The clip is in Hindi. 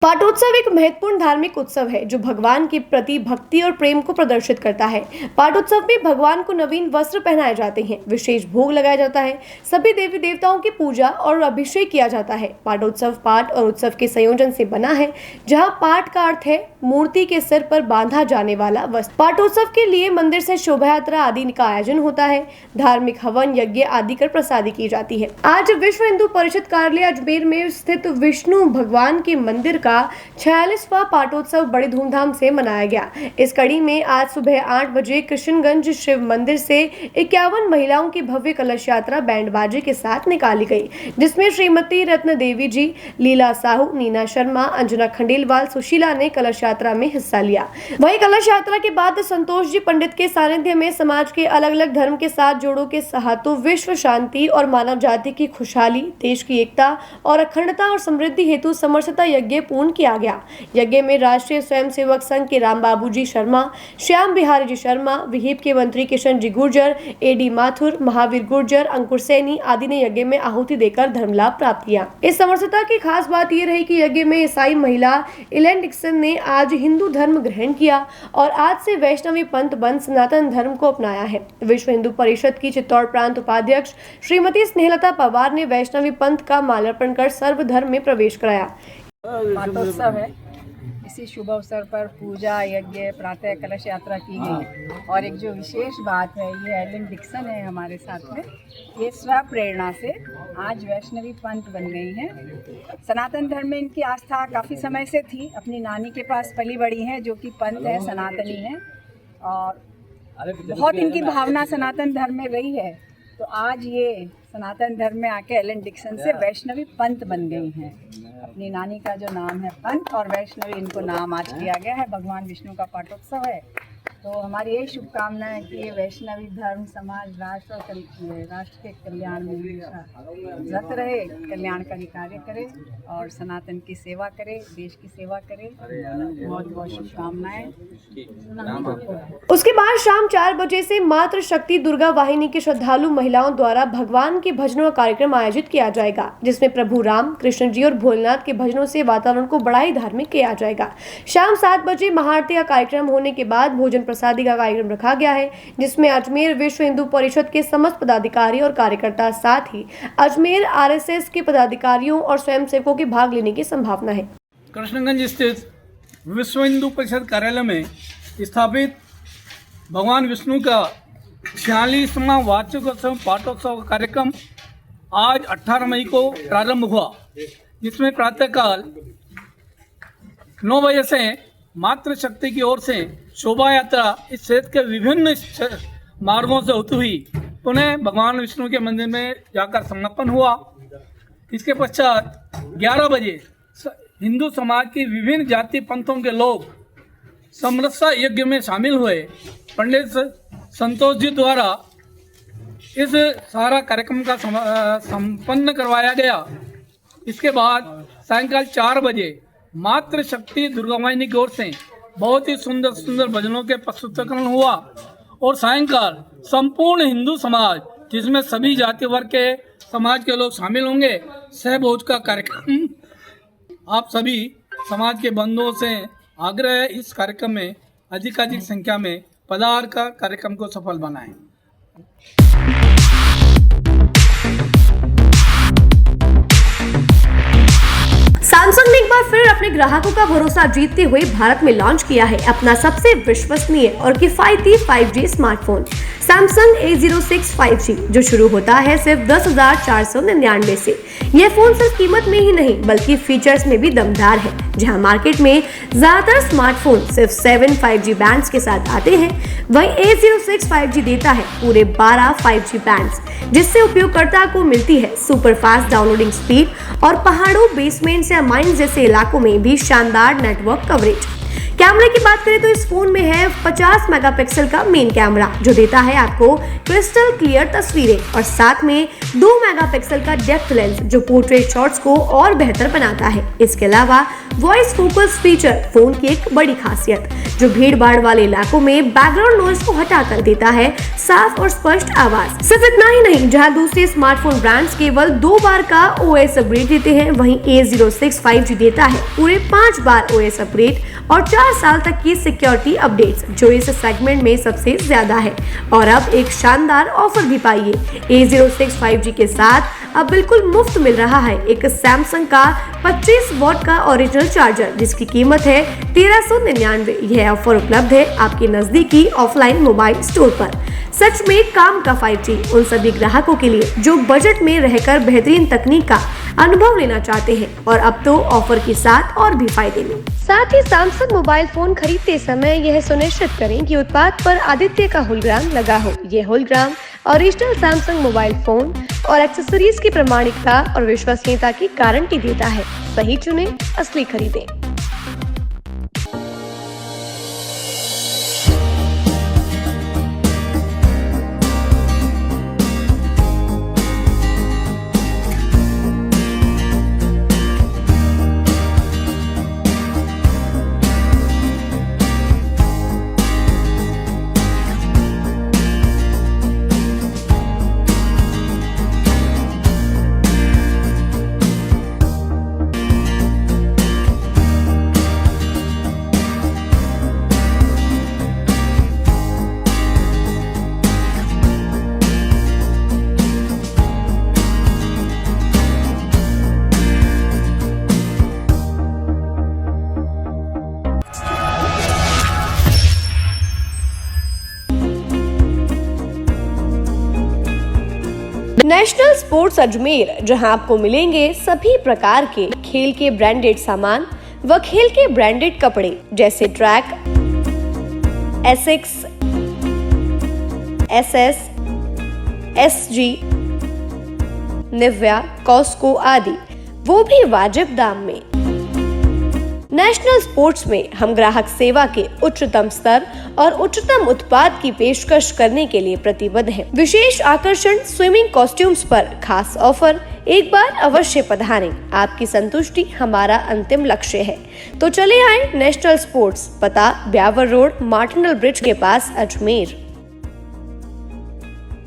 पाटोत्सव एक महत्वपूर्ण धार्मिक उत्सव है जो भगवान के प्रति भक्ति और प्रेम को प्रदर्शित करता है। पाटोत्सव में भगवान को नवीन वस्त्र पहनाए जाते हैं, विशेष भोग लगाया जाता है, सभी देवी देवताओं की पूजा और अभिषेक किया जाता है। पाटोत्सव पाठ और उत्सव के संयोजन से बना है, जहां पाठ का अर्थ है मूर्ति के सिर पर बांधा जाने वाला वस्त्र। पाटोत्सव के लिए मंदिर से शोभा यात्रा आदि का आयोजन होता है। धार्मिक हवन यज्ञ आदि कर प्रसादी की जाती है। आज विश्व हिंदू परिषद कार्यालय अजमेर में स्थित विष्णु भगवान के मंदिर का 46वां पाटोत्सव बड़े धूमधाम से मनाया गया। इस कड़ी में आज सुबह 8 बजे कृष्णगंज शिव मंदिर से 51 महिलाओं की भव्य कलश यात्रा बैंड बाजे के साथ निकाली गई, जिसमें श्रीमती रत्न देवी जी, लीला साहू, नीना शर्मा, अंजना खंडेलवाल, सुशीला ने कलश यात्रा में हिस्सा लिया। वहीं कलश यात्रा के बाद संतोष जी पंडित के सानिध्य में समाज के अलग अलग धर्म के साथ जोड़ों के हाथों विश्व शांति और मानव जाति की खुशहाली, देश की एकता और अखंडता और समृद्धि हेतु समरसता यज्ञ पूर्ण किया गया। यज्ञ में राष्ट्रीय स्वयंसेवक संघ के राम बाबू जी शर्मा, श्याम बिहारी जी शर्मा, विहिप के मंत्री किशन जी गुर्जर, एडी माथुर, महावीर गुर्जर, अंकुर सैनी आदि ने यज्ञ में आहुति देकर धर्म लाभ प्राप्त किया। इस समरसता की खास बात यह रही कि यज्ञ में ईसाई महिला एलेन डिक्सन ने आज हिंदू धर्म ग्रहण किया और आज से वैष्णवी पंथ बन सनातन धर्म को अपनाया है। विश्व हिंदू परिषद की चित्तौड़ प्रांत उपाध्यक्ष श्रीमती स्नेहलता पवार ने वैष्णवी पंथ का माल्यार्पण कर सर्वधर्म में प्रवेश कराया। पाटोत्सव है। इसी शुभ अवसर पर पूजा यज्ञ प्रातः कलश यात्रा की गई और एक जो विशेष बात है, ये एलेन डिक्सन है हमारे साथ में। ये स्वप्रेरणा से आज वैष्णवी पंथ बन गई हैं। सनातन धर्म में इनकी आस्था काफ़ी समय से थी। अपनी नानी के पास पली बड़ी हैं जो कि पंथ है, सनातनी है और बहुत इनकी भावना सनातन धर्म में रही है। तो आज ये सनातन धर्म में आके एलेन डिक्सन से वैष्णवी पंथ बन गई हैं। अपनी नानी का जो नाम है पंथ और वैष्णवी इनको नाम आज दिया गया है। भगवान विष्णु का पाटोत्सव है, तो हमारी यही शुभकामना है कि ये वैष्णवी धर्म समाज राष्ट्र के कल्याण में रत रहे, कल्याणकारी कार्य करे और सनातन की सेवा करे, देश की सेवा करे। बहुत बहुत शुभकामनाएं। उसके बाद शाम 4 बजे से मातृ शक्ति दुर्गा वाहिनी के श्रद्धालु महिलाओं द्वारा भगवान के भजनों का कार्यक्रम आयोजित किया जाएगा, जिसमें प्रभु राम, कृष्ण जी और भोलेनाथ के भजनों से वातावरण को बड़ा ही धार्मिक किया जाएगा। शाम 7 बजे महाआरती का कार्यक्रम होने के बाद भोजन प्रसादी का कार्यक्रम रखा गया है, जिसमें अजमेर विश्व हिंदू परिषद के समस्त पदाधिकारी और कार्यकर्ता, साथ ही अजमेर आरएसएस के पदाधिकारियों और स्वयंसेवकों के भाग लेने की संभावना है। कृष्णगंज स्थित विश्व हिंदू परिषद कार्यालय में स्थापित भगवान विष्णु का 46वां वार्षिकोत्सव पाटोत्सव कार्यक्रम आज 18 मई को प्रारंभ हुआ, जिसमें प्रातःकाल 9 बजे से मातृशक्ति की ओर से शोभा यात्रा इस क्षेत्र के विभिन्न मार्गों से होती हुई पुनः भगवान विष्णु के मंदिर में जाकर समापन हुआ। इसके पश्चात 11 बजे हिंदू समाज की विभिन्न जाति पंथों के लोग समरसता यज्ञ में शामिल हुए। पंडित संतोष जी द्वारा इस सारा कार्यक्रम का संपन्न करवाया गया। इसके बाद सायंकाल 4 बजे मातृशक्ति दुर्गा वाहिनी की ओर से बहुत ही सुंदर सुंदर भजनों के प्रस्तुतिकरण हुआ और सायंकाल संपूर्ण हिंदू समाज, जिसमें सभी जाति वर्ग के समाज के लोग शामिल होंगे, सहभोज का कार्यक्रम। आप सभी समाज के बंधुओं से आग्रह है, इस कार्यक्रम में अधिकाधिक संख्या में पधार कर कार्यक्रम को सफल बनाएं। सैमसंग ने एक बार फिर अपने ग्राहकों का भरोसा जीतते हुए भारत में लॉन्च किया है अपना सबसे विश्वसनीय और किफायती 5G smartphone Samsung A06 5G, जो शुरू होता है सिर्फ 10,499 से। यह फोन सिर्फ कीमत में ही नहीं बल्कि फीचर्स में भी दमदार है। जहां मार्केट में ज्यादातर स्मार्टफोन सिर्फ 7 5G बैंड्स के साथ आते हैं, वहीं A06 5G देता है पूरे 12 5G बैंड्स, जिससे उपयोगकर्ता को मिलती है सुपर फास्ट डाउनलोडिंग स्पीड और पहाड़ों, बेसमेंट या माइंस जैसे इलाकों में भी शानदार नेटवर्क कवरेज। कैमरे की बात करें तो इस फोन में है 50 मेगापिक्सल का मेन कैमरा जो देता है आपको क्रिस्टल क्लियर तस्वीरें और साथ में 2 मेगापिक्सल का डेप्थ लेंस जो पोर्ट्रेट शॉट्स को और बेहतर बनाता है। इसके अलावा वॉइस फोकस फीचर फोन की एक बड़ी खासियत जो भीड़ भाड़ वाले इलाकों में बैकग्राउंड नॉइज को हटा कर देता है साफ और स्पष्ट आवाज। सिर्फ इतना ही नहीं, जहां दूसरे स्मार्टफोन ब्रांड्स केवल 2 बार का OS अपग्रेड देते हैं, वहीं A06 5G देता है पूरे 5 बार OS अपग्रेड और 4 साल तक की सिक्योरिटी अपडेट्स जो इस सेगमेंट में सबसे ज्यादा है। और अब एक शानदार ऑफर भी पाइए। A06 5G के साथ अब बिल्कुल मुफ्त मिल रहा है एक सैमसंग का 25 वॉट का ओरिजिनल चार्जर जिसकी कीमत है 1399। यह ऑफर उपलब्ध है आपके नजदीकी ऑफलाइन मोबाइल स्टोर पर। सच में काम का 5G उन सभी ग्राहकों के लिए जो बजट में रहकर बेहतरीन तकनीक का अनुभव लेना चाहते हैं और अब तो ऑफर के साथ और भी फायदे में। साथ ही सैमसंग मोबाइल फोन खरीदते समय यह सुनिश्चित करें कि उत्पाद पर आदित्य का होलोग्राम लगा हो। यह hologram original Samsung mobile phone और एक्सेसरीज की प्रामाणिकता और विश्वसनीयता की गारंटी देता है। सही चुनें, असली खरीदें। नेशनल स्पोर्ट्स अजमेर, जहां आपको मिलेंगे सभी प्रकार के खेल के ब्रांडेड सामान व खेल के ब्रांडेड कपड़े जैसे track, Asics, SS, SG, Nivia, Cosco आदि, वो भी वाजिब दाम में। नेशनल स्पोर्ट्स में हम ग्राहक सेवा के उच्चतम स्तर और उच्चतम उत्पाद की पेशकश करने के लिए प्रतिबद्ध हैं। विशेष आकर्षण स्विमिंग कॉस्ट्यूम्स पर खास ऑफर। एक बार अवश्य पधारें, आपकी संतुष्टि हमारा अंतिम लक्ष्य है। तो चले आए नेशनल स्पोर्ट्स, पता ब्यावर रोड, मार्टिनल ब्रिज के पास, अजमेर।